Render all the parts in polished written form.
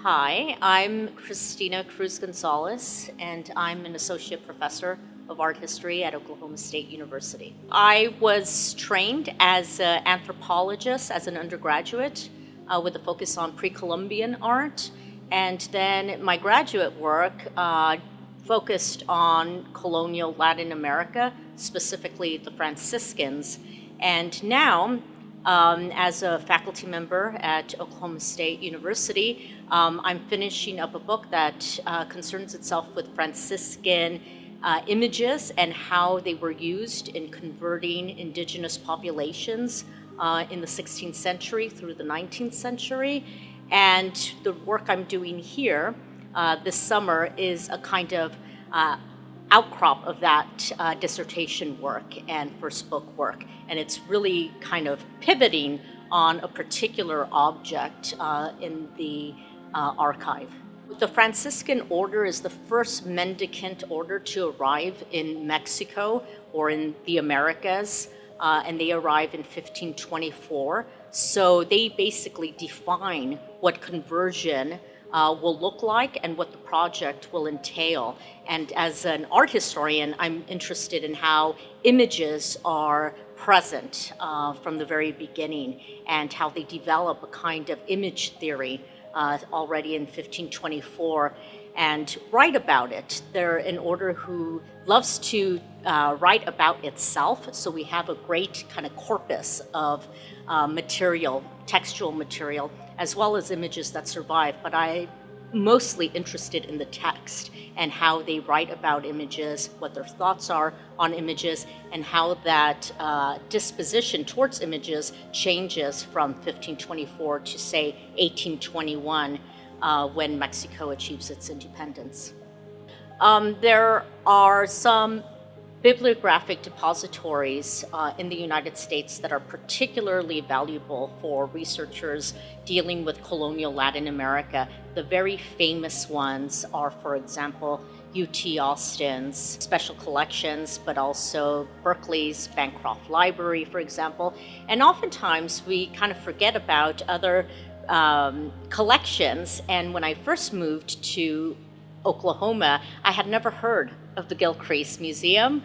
Hi, I'm Cristina Gonzalez, and I'm an associate professor of art history at Oklahoma State University. I was trained as an anthropologist as an undergraduate with a focus on pre-Columbian art, and then my graduate work focused on colonial Latin America, specifically the Franciscans. And now, as a faculty member at Oklahoma State University, I'm finishing up a book that concerns itself with Franciscan images and how they were used in converting indigenous populations in the 16th century through the 19th century. And the work I'm doing here this summer is a kind of outcrop of that dissertation work and first book work. And it's really kind of pivoting on a particular object in the archive. The Franciscan order is the first mendicant order to arrive in Mexico or in the Americas, and they arrive in 1524. So they basically define what conversion will look like and what the project will entail. And as an art historian, I'm interested in how images are present from the very beginning and how they develop a kind of image theory already in 1524 and write about it. They're an order who loves to write about itself, so we have a great kind of corpus of material, textual material, as well as images that survive. But I'm mostly interested in the text and how they write about images, what their thoughts are on images, and how that disposition towards images changes from 1524 to, say, 1821, when Mexico achieves its independence. There are some bibliographic depositories in the United States that are particularly valuable for researchers dealing with colonial Latin America. The very famous ones are, for example, UT Austin's special collections, but also Berkeley's Bancroft Library, for example. And oftentimes we kind of forget about other collections. And when I first moved to Oklahoma, I had never heard of the Gilcrease Museum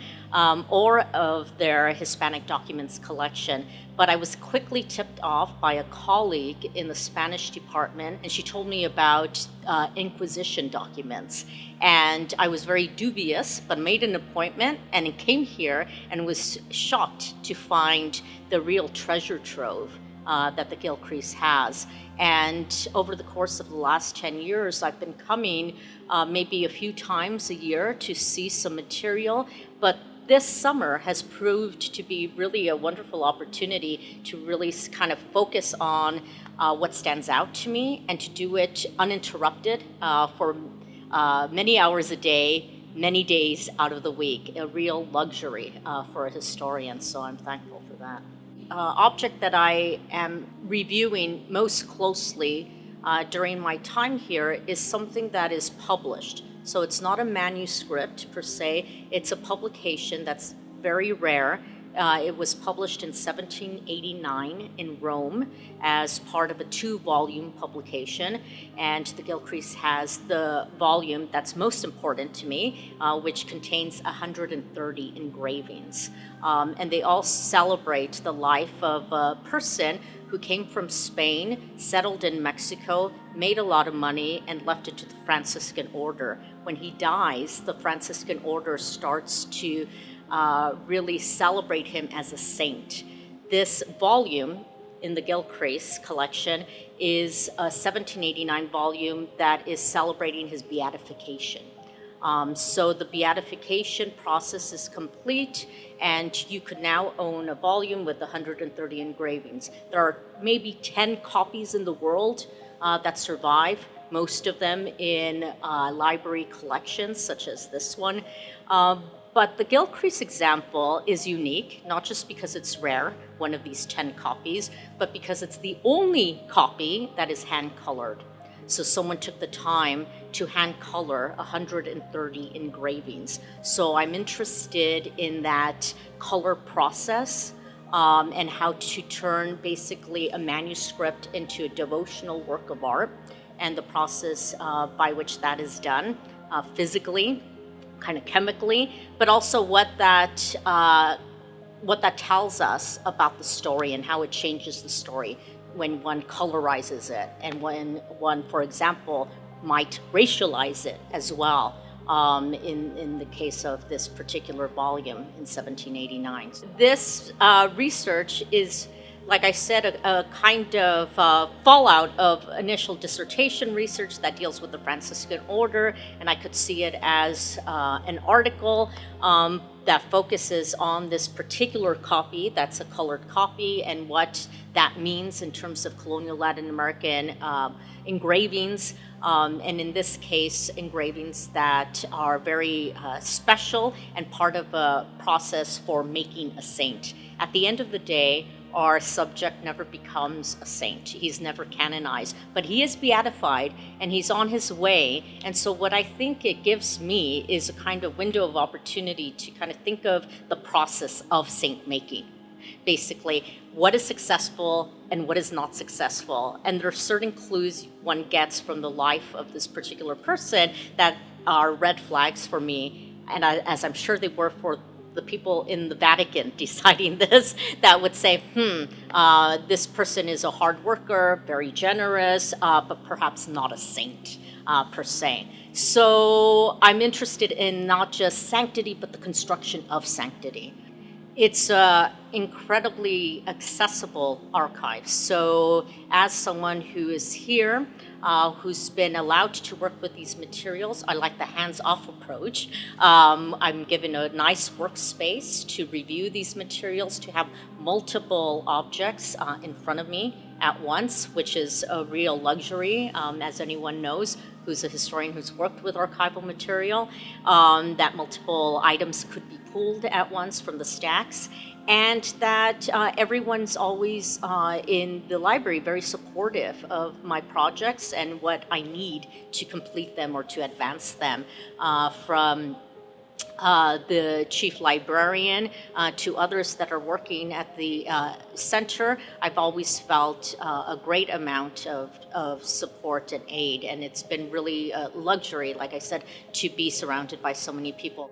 or of their Hispanic documents collection. But I was quickly tipped off by a colleague in the Spanish department, and she told me about Inquisition documents. And I was very dubious, but made an appointment and came here and was shocked to find the real treasure trove that the Gilcrease has. And over the course of the last 10 years, I've been coming maybe a few times a year to see some material, but this summer has proved to be really a wonderful opportunity to really kind of focus on what stands out to me and to do it uninterrupted for many hours a day, many days out of the week, a real luxury for a historian, so I'm thankful for that. Object that I am reviewing most closely during my time here is something that is published. So it's not a manuscript per se, it's a publication that's very rare. It was published in 1789 in Rome as part of a 2-volume publication, and the Gilcrease has the volume that's most important to me, which contains 130 engravings. And they all celebrate the life of a person who came from Spain, settled in Mexico, made a lot of money, and left it to the Franciscan order. When he dies, the Franciscan order starts to really celebrate him as a saint. This volume in the Gilcrease collection is a 1789 volume that is celebrating his beatification. So the beatification process is complete, and you could now own a volume with 130 engravings. There are maybe 10 copies in the world that survive, most of them in library collections such as this one. But the Gilcrease example is unique, not just because it's rare, one of these 10 copies, but because it's the only copy that is hand-colored. So someone took the time to hand-color 130 engravings. So I'm interested in that color process and how to turn basically a manuscript into a devotional work of art. and the process by which that is done physically, kind of chemically, but also what that tells us about the story and how it changes the story when one colorizes it, and when one, for example, might racialize it as well. In the case of this particular volume in 1789. This research is, like I said, a kind of fallout of initial dissertation research that deals with the Franciscan order, and I could see it as an article that focuses on this particular copy, that's a colored copy, and what that means in terms of colonial Latin American engravings, and in this case, engravings that are very special and part of a process for making a saint. At the end of the day, our subject never becomes a saint. He's never canonized, but he is beatified and he's on his way. And so what I think it gives me is a kind of window of opportunity to kind of think of the process of saint making. Basically, what is successful and what is not successful. And there are certain clues one gets from the life of this particular person that are red flags for me, and as I'm sure they were for the people in the Vatican deciding this, that would say, this person is a hard worker, very generous, but perhaps not a saint per se. So I'm interested in not just sanctity, but the construction of sanctity. It's an incredibly accessible archive. So as someone who is here, who's been allowed to work with these materials, I like the hands-off approach. I'm given a nice workspace to review these materials, to have multiple objects in front of me at once, which is a real luxury, as anyone knows who's a historian who's worked with archival material, that multiple items could be pulled at once from the stacks, and that everyone's always in the library very supportive of my projects and what I need to complete them or to advance them, from the chief librarian to others that are working at the center. I've always felt a great amount of support and aid, and it's been really a luxury, like I said, to be surrounded by so many people.